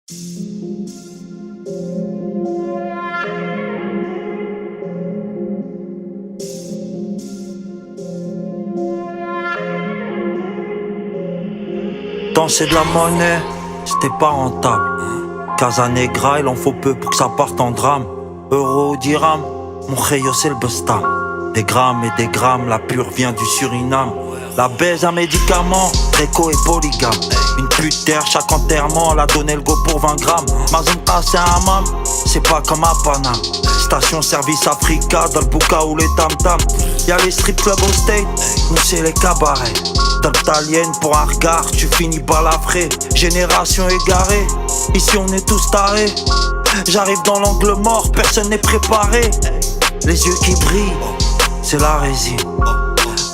Danser de la monnaie, c'était pas rentable. Casanegra, il en faut peu pour que ça parte en drame. Euro ou dirham, mon rayon c'est le bustam. Des grammes et des grammes, la pure vient du Suriname. La baise un médicament, Réco et polygame. Une pute terre, chaque enterrement, elle a donné le go pour 20 grammes. Ma zone c'est un hammam, c'est pas comme à Paname. Station service Africa, dans le Bouka ou les tam-tam. Y'a les strip clubs au state, nous c'est les cabarets. Dans l'italienne pour un regard, tu finis balafré. Génération égarée, ici on est tous tarés. J'arrive dans l'angle mort, personne n'est préparé. Les yeux qui brillent, c'est la résine.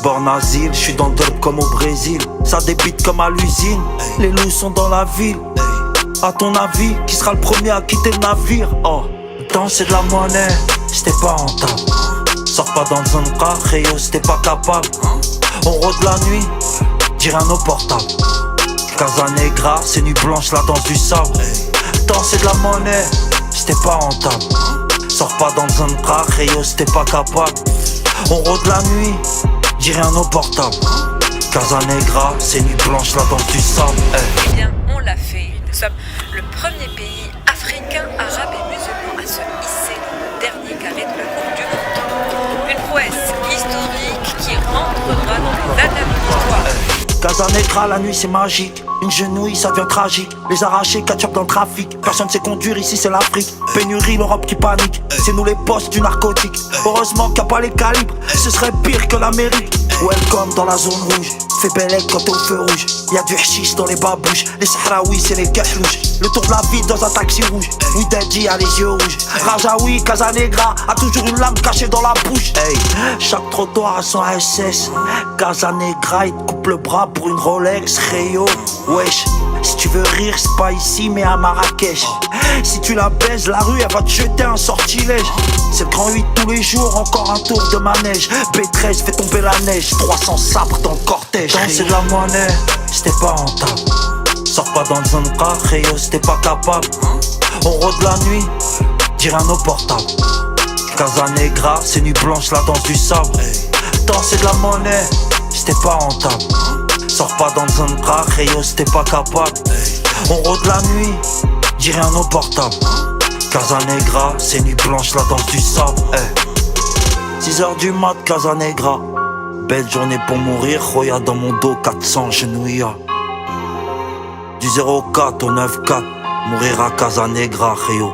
Born asile, je suis dans le dope comme au Brésil. Ça débite comme à l'usine, les loups sont dans la ville. À ton avis, qui sera le premier à quitter le navire? Oh, danser de la monnaie, c'était pas rentable. Sors pas dans le zone car, Rayo, c'était pas capable. On rôde la nuit, dirait un eau portable. Casanegra, c'est nuit blanche, la danse du sable. Danser de la monnaie, c'était pas rentable. Sors pas dans le zone car, Rayo, c'était pas capable. On rôde la nuit, dirait un eau portable. Casanegra, c'est nuit blanche, la danse du sable. Eh bien, on l'a fait. Nous sommes le premier pays africain, arabe et musulman à se hisser dans le dernier carré de la Coupe du Monde. Une prouesse historique qui rentrera dans les annales de l'histoire. Casanegra, la nuit c'est magique. Une genouille, ça devient tragique. Les arrachés, catch-up dans le trafic. Personne sait conduire, ici c'est l'Afrique. Pénurie, l'Europe qui panique. C'est nous les boss du narcotique. Heureusement qu'il n'y a pas les calibres. Ce serait pire que l'Amérique. Welcome dans la zone rouge. Fais belle quand t'es au feu rouge. Y'a du hashish dans les babouches. Les Sahraouis c'est les gaflouches. Le tour de la ville dans un taxi rouge. Oui Daddy a les yeux rouges. Rajaoui, Casanegra a toujours une lame cachée dans la bouche. Hey, chaque trottoir a son SS. Casanegra il te coupe le bras pour une Rolex. Rayo, wesh. Si tu veux rire c'est pas ici mais à Marrakech. Si tu la baises la rue elle va te jeter un sortilège. C'est le grand 8 tous les jours, encore un tour de manège. B13 fait tomber la neige, 300 sabres dans le cortège. Danser de la monnaie, c'était pas rentable. Sors pas dans le zone car, Rayo c'était pas capable. On rôde la nuit, dirait un eau portable. Casanegra, c'est nuit blanche, la danse du sable. Danser de la monnaie, c'était pas rentable. Sors pas dans le zone car, Rayo c'était pas capable. On rôde la nuit, dirait un eau portable. Casanegra, c'est nuit blanche, la danse du sable. 6h du mat, Casanegra. Belle journée pour mourir, Roya dans mon dos, 400 genouillas. Du 04 au 94, mourir à Casanegra, Rayo.